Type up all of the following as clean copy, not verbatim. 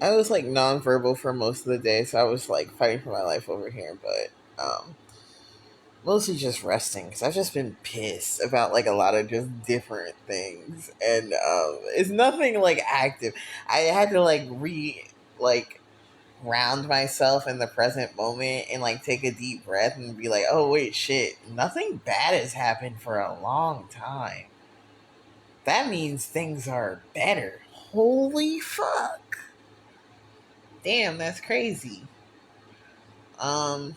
I was like nonverbal for most of the day, so I was like fighting for my life over here, but mostly just resting because I've just been pissed about like a lot of just different things, and it's nothing like active. I had to like ground myself in the present moment and like take a deep breath and be like, oh wait, shit, nothing bad has happened for a long time. That means things are better. Holy fuck. Damn, that's crazy. Um,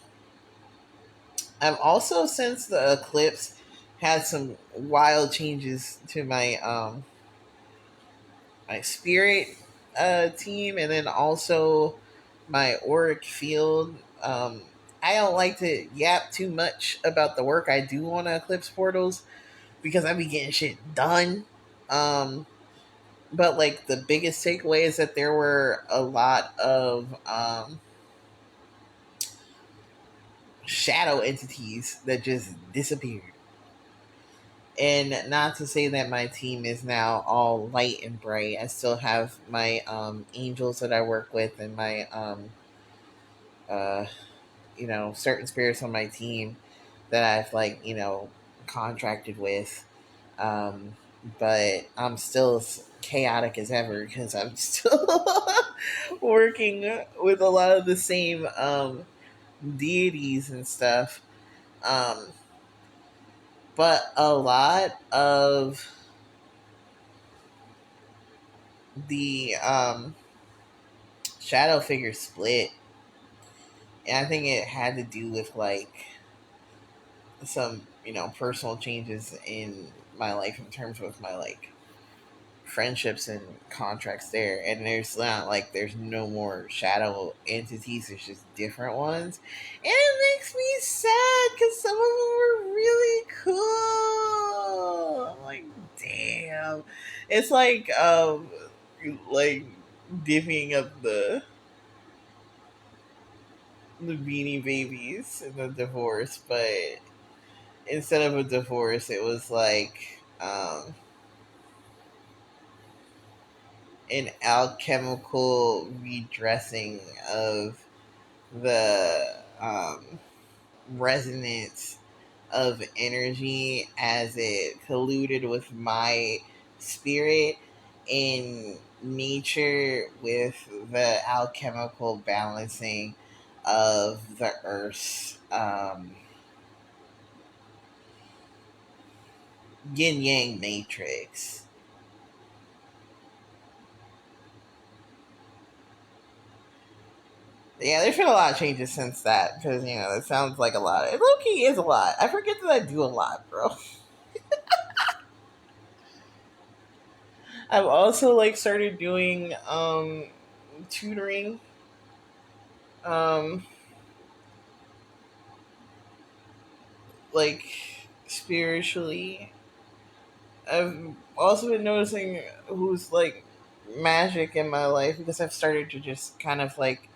I've also since the eclipse had some wild changes to my spirit team, and then also my auric field. I don't like to yap too much about the work I do on eclipse portals because I be getting shit done. Um, but like the biggest takeaway is that there were a lot of shadow entities that just disappeared. And not to say that my team is now all light and bright. I still have my angels that I work with, and my uh, certain spirits on my team that I've like contracted with. Um, but I'm still as chaotic as ever because I'm still working with a lot of the same deities and stuff. Um, but a lot of the shadow figure split, and I think it had to do with like some personal changes in my life in terms of my like friendships and contracts there. And there's not like there's no more shadow entities, there's just different ones, and it makes me sad because some of them were really cool. I'm like, damn. It's like divvying up the Beanie Babies in the divorce, but instead of a divorce, it was like an alchemical redressing of the resonance of energy as it colluded with my spirit in nature with the alchemical balancing of the earth's yin yang matrix. Yeah, there's been a lot of changes since that because it sounds like a lot. It low key is a lot. I forget that I do a lot, bro. I've also like started doing tutoring, um like spiritually. I've also been noticing who's like magic in my life because I've started to just kind of like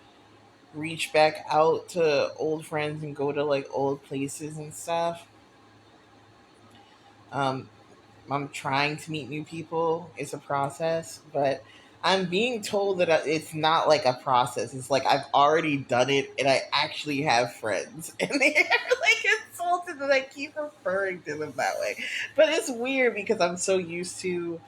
reach back out to old friends and go to like old places and stuff. Um, I'm trying to meet new people. It's a process, but I'm being told that it's not like a process. It's like I've already done it and I actually have friends. And they're like insulted that I keep referring to them that way. But it's weird because I'm so used to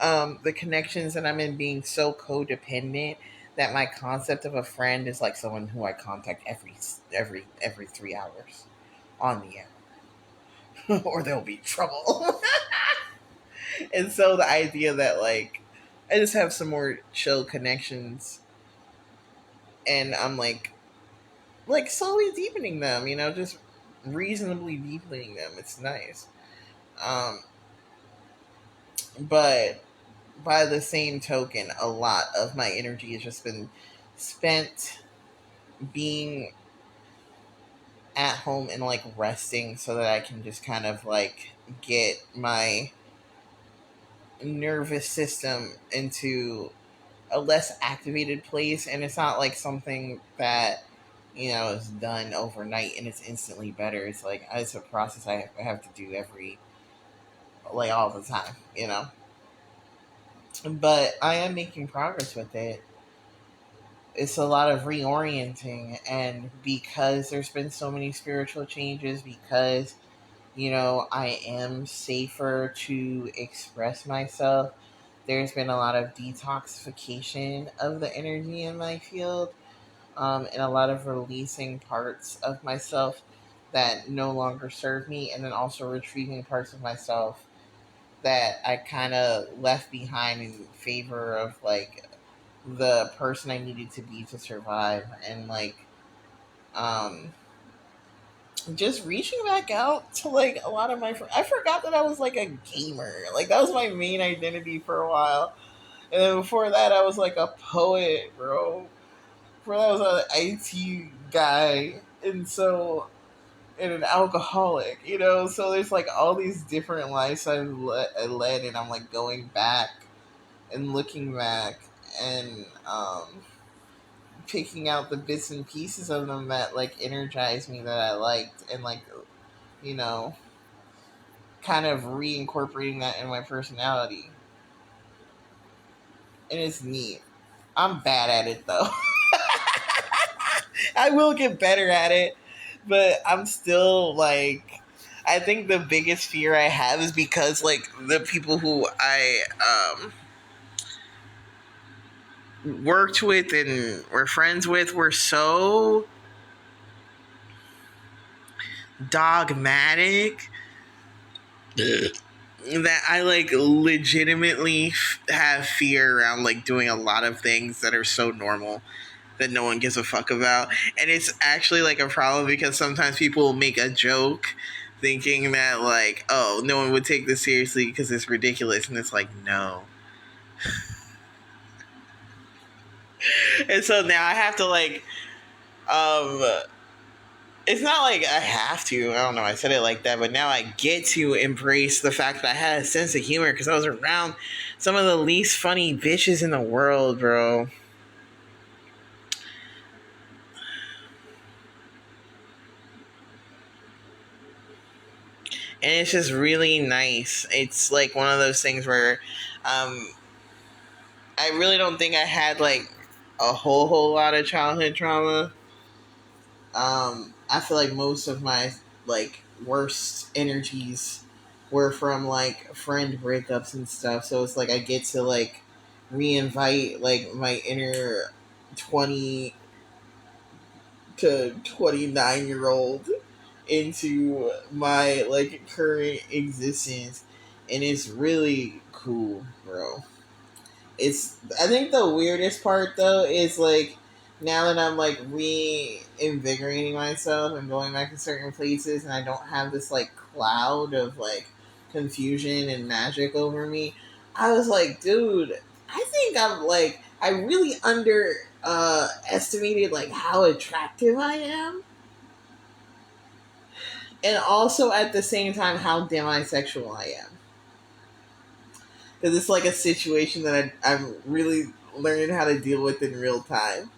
the connections that I'm in being so codependent that my concept of a friend is like someone who I contact every 3 hours on the air, or there'll be trouble. And so the idea that like I just have some more chill connections, and I'm like slowly deepening them, just reasonably deepening them. It's nice. Um, but by the same token, a lot of my energy has just been spent being at home and like resting so that I can just kind of like get my nervous system into a less activated place, and it's not like something that is done overnight and it's instantly better. It's like it's a process I have to do every like all the time. But I am making progress with it. it's a lot of reorienting. And because there's been so many spiritual changes, because, I am safer to express myself, there's been a lot of detoxification of the energy in my field, and a lot of releasing parts of myself that no longer serve me, and then also retrieving parts of myself that I kind of left behind in favor of like the person I needed to be to survive, and like um just reaching back out to like a lot of my friends. I forgot that I was like a gamer. Like that was my main identity for a while. And then before that I was like a poet, bro. Before that I was an IT guy. And an alcoholic, So there's like all these different lives I led, and I'm like going back and looking back, and picking out the bits and pieces of them that like energized me, that I liked, and like, you know, kind of reincorporating that in my personality. And it's neat. I'm bad at it though. I will get better at it, but I'm still like, I think the biggest fear I have is because like the people who I worked with and were friends with were so dogmatic that I like legitimately have fear around like doing a lot of things that are so normal that no one gives a fuck about. And it's actually like a problem because sometimes people will make a joke thinking that like, oh, no one would take this seriously because it's ridiculous, and it's like, no. And so now I have to like um it's not like I have to. I don't know. I said it like that, but now I get to embrace the fact that I had a sense of humor because I was around some of the least funny bitches in the world, bro. And it's just really nice. It's like one of those things where I really don't think I had like a whole lot of childhood trauma. I feel like most of my like worst energies were from like friend breakups and stuff. So it's like I get to like reinvite like my inner 20 to 29-year-old into my like current existence, and it's really cool, bro. It's I think the weirdest part though is like now that I'm like reinvigorating myself and going back to certain places, and I don't have this like cloud of like confusion and magic over me. I was like, dude, I think I really estimated like how attractive I am, and also at the same time how demisexual I am. Because it's like a situation that I'm really learning how to deal with in real time.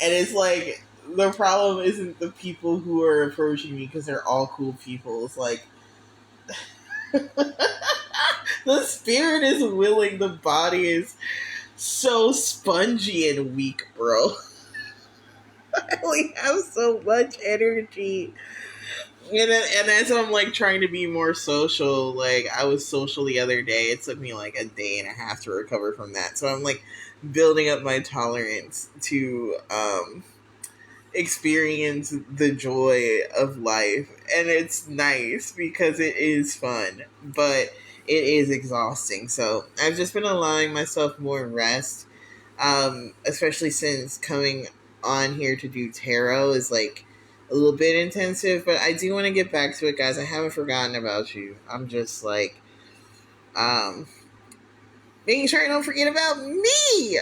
And it's like the problem isn't the people who are approaching me because they're all cool people. It's like the spirit is willing, the body is so spongy and weak, bro. I only have so much energy. And as I'm like trying to be more social, like I was social the other day. It took me like a day and a half to recover from that. So I'm like building up my tolerance to experience the joy of life. And it's nice because it is fun, but it is exhausting. So I've just been allowing myself more rest, especially since coming on here to do tarot is like a little bit intensive, but I do want to get back to it, guys. I haven't forgotten about you. I'm just like, making sure I don't forget about me.